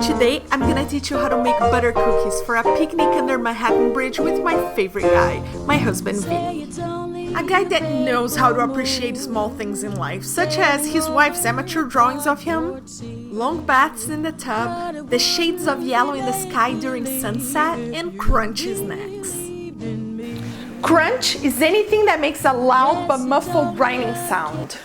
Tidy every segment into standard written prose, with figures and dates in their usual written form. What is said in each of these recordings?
Today, I'm gonna teach you how to make butter cookies for a picnic under Manhattan Bridge with my favorite guy, my husband Vinny. A guy that knows how to appreciate small things in life, such as his wife's amateur drawings of him, long baths in the tub, the shades of yellow in the sky during sunset, and crunchy snacks. Crunch is anything that makes a loud but muffled grinding sound.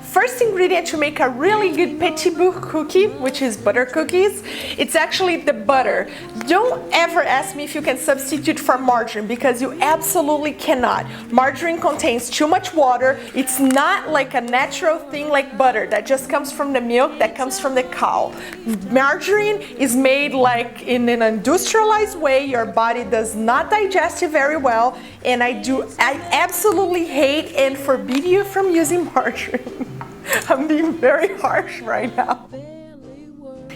First ingredient to make a really good petit bout cookie, which is butter cookies, it's actually the butter. Don't ever ask me if you can substitute for margarine, because you absolutely cannot. Margarine contains too much water. It's not like a natural thing like butter that just comes from the milk, that comes from the cow. Margarine is made like in an industrialized way. Your body does not digest it very well, and I absolutely hate and forbid you from using margarine. I'm being very harsh right now.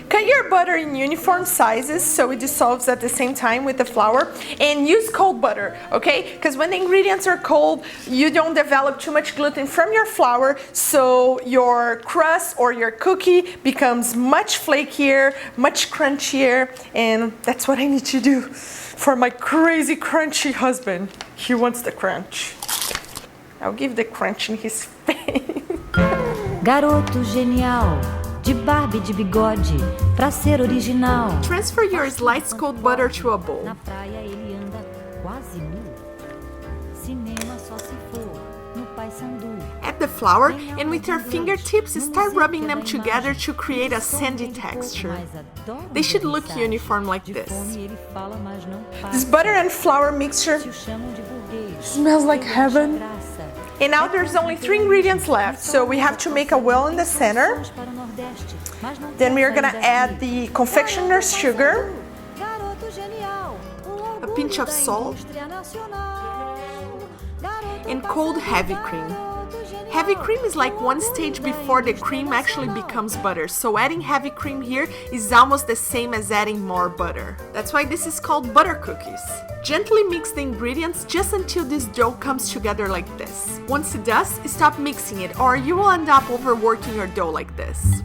Cut your butter in uniform sizes so it dissolves at the same time with the flour, and use cold butter, okay? Because when the ingredients are cold, you don't develop too much gluten from your flour, so your crust or your cookie becomes much flakier, much crunchier, and that's what I need to do for my crazy crunchy husband. He wants the crunch. I'll give the crunch in his face. Garoto genial, de barba e de bigode, pra ser original. Transfer your sliced cold butter to a bowl. Na praia ele anda quase nu. Cinema só se for no Paysandu. Add the flour, and with your fingertips start rubbing them together to create a sandy texture. They should look uniform like this. This butter and flour mixture smells like heaven. And now there's only 3 ingredients left, so we have to make a well in the center. Then we are gonna add the confectioner's sugar, a pinch of salt, and cold heavy cream. Heavy cream is like one stage before the cream actually becomes butter, so adding heavy cream here is almost the same as adding more butter. That's why this is called butter cookies. Gently mix the ingredients just until this dough comes together like this. Once it does, stop mixing it, or you will end up overworking your dough like this.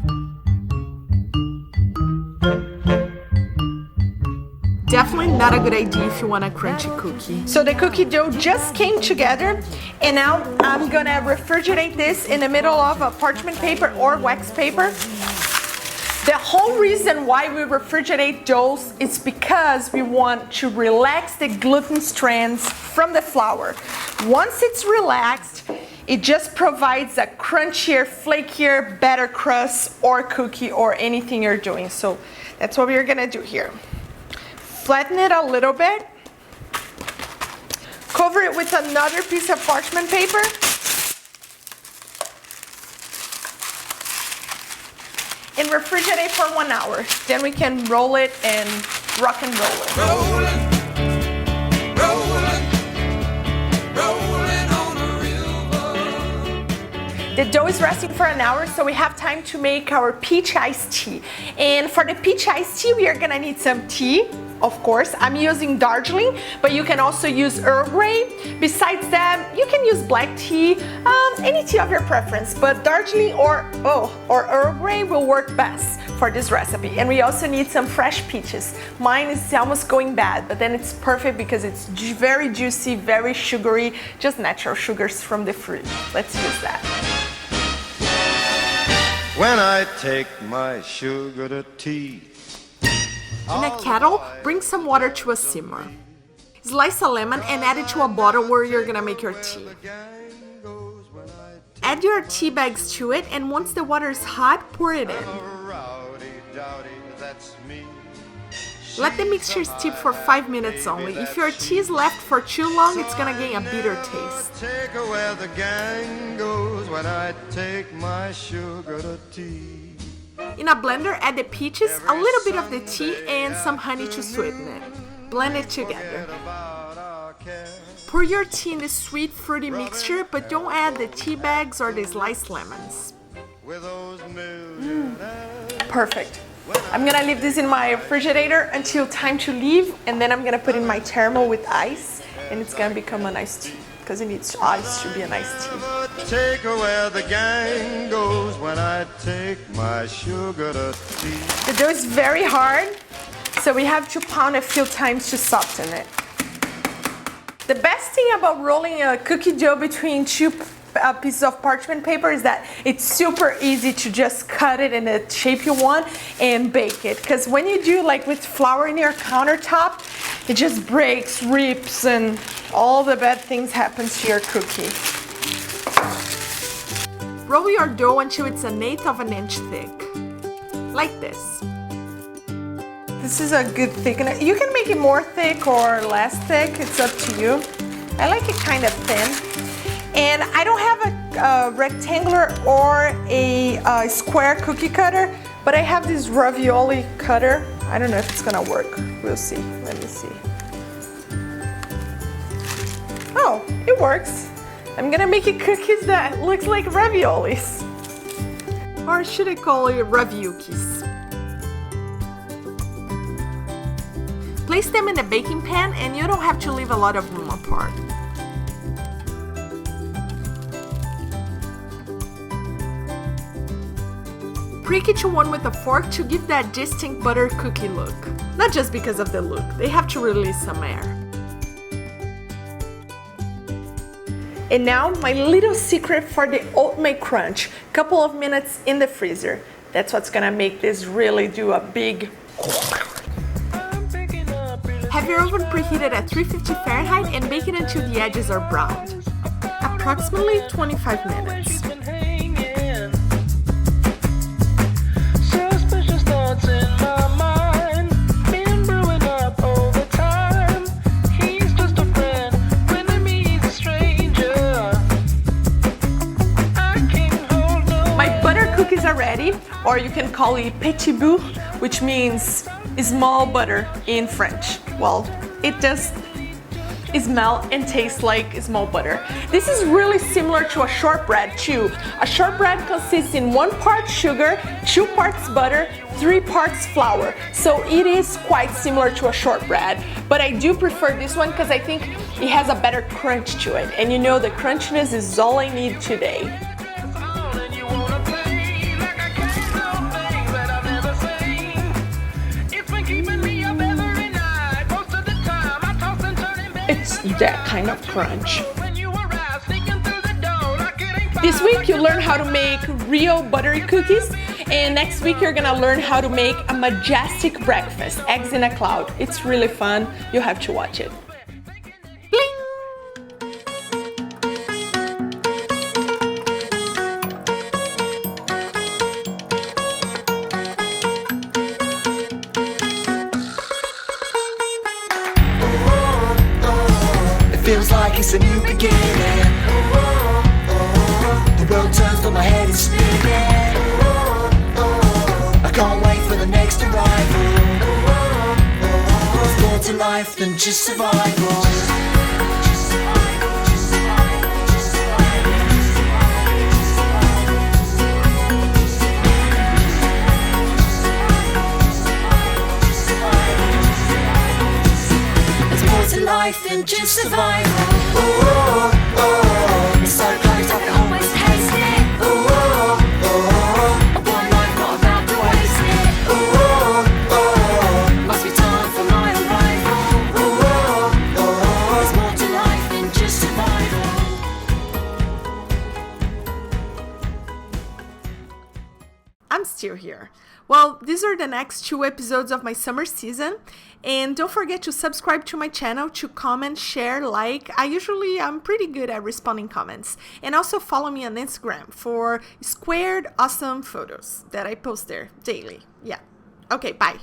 Definitely not a good idea if you want a crunchy cookie. So the cookie dough just came together, and now I'm gonna refrigerate this in the middle of a parchment paper or wax paper. The whole reason why we refrigerate doughs is because we want to relax the gluten strands from the flour. Once it's relaxed, it just provides a crunchier, flakier, better crust or cookie or anything you're doing. So that's what we're gonna do here. Flatten it a little bit. Cover it with another piece of parchment paper. And refrigerate for 1 hour. Then we can roll it and rock and roll it. Rolling, rolling, rolling on a river. The dough is resting for an hour, so we have time to make our peach iced tea. And for the peach iced tea, we are gonna need some tea. Of course, I'm using Darjeeling, but you can also use Earl Grey. Besides that, you can use black tea, any tea of your preference, but Darjeeling or Earl Grey will work best for this recipe. And we also need some fresh peaches. Mine is almost going bad, but then it's perfect because it's very juicy, very sugary, just natural sugars from the fruit. Let's use that. When I take my sugar to tea. In a kettle, bring some water to a simmer. Slice a lemon and add it to a bottle where you're gonna make your tea. Add your tea bags to it, and once the water is hot, pour it in. Let the mixture steep for 5 minutes only. If your tea is left for too long, it's gonna gain a bitter taste. Take her where the gang goes when I take my sugar to tea. In a blender, add the peaches, a little bit of the tea, and some honey to sweeten it. Blend it together. Pour your tea in the sweet, fruity mixture, but don't add the tea bags or the sliced lemons. Perfect. I'm gonna leave this in my refrigerator until time to leave, and then I'm gonna put in my thermal with ice, and it's gonna become a nice tea. because it needs ice to be a nice tea. Take her where the gang goes when I take my sugar to tea. The dough is very hard, so we have to pound a few times to soften it. The best thing about rolling a cookie dough between two pieces of parchment paper is that it's super easy to just cut it in the shape you want and bake it. Because when you do like with flour in your countertop, it just breaks, rips, and all the bad things happen to your cookie. Roll your dough until it's 1/8 of an inch thick, like this. This is a good thickness. You can make it more thick or less thick, it's up to you. I like it kind of thin. And I don't have a rectangular or a square cookie cutter, but I have this ravioli cutter. I don't know if it's gonna work. We'll see. Let me see. Oh, it works. I'm gonna make it cookies that looks like raviolis. Or should I call it raviukis? Place them in a baking pan and you don't have to leave a lot of room apart. Prick each one with a fork to give that distinct butter cookie look. Not just because of the look, they have to release some air. And now my little secret for the oatmeal crunch. Couple of minutes in the freezer. That's what's gonna make this really do a big... Have your oven preheated at 350 Fahrenheit and bake it until the edges are browned. Approximately 25 minutes. Are ready, or you can call it petit bout, which means small butter in French. Well, it does smell and taste like small butter. This is really similar to a shortbread too. A shortbread consists in 1 part sugar, 2 parts butter, 3 parts flour. So it is quite similar to a shortbread, but I do prefer this one because I think it has a better crunch to it. And you know, the crunchiness is all I need today. It's that kind of crunch. This week you learn how to make real buttery cookies, and next week you're gonna learn how to make a majestic breakfast, eggs in a cloud. It's really fun. You have to watch it. Feels like it's a new beginning. The world turns but my head is spinning. I can't wait for the next arrival. There's more to life than just survival. Life than just survival. Oh, oh, oh. It's so close I can almost taste it. Oh, oh, oh. I want life, not about to waste it. Oh, oh, oh. Must be time for my arrival. Oh, oh, oh. There's more to life than just survival. I'm still here. Well, these are the next 2 episodes of my summer season, and don't forget to subscribe to my channel, to comment, share, like. I'm pretty good at responding comments. And also follow me on Instagram for squared awesome photos that I post there daily. Yeah. Okay, bye.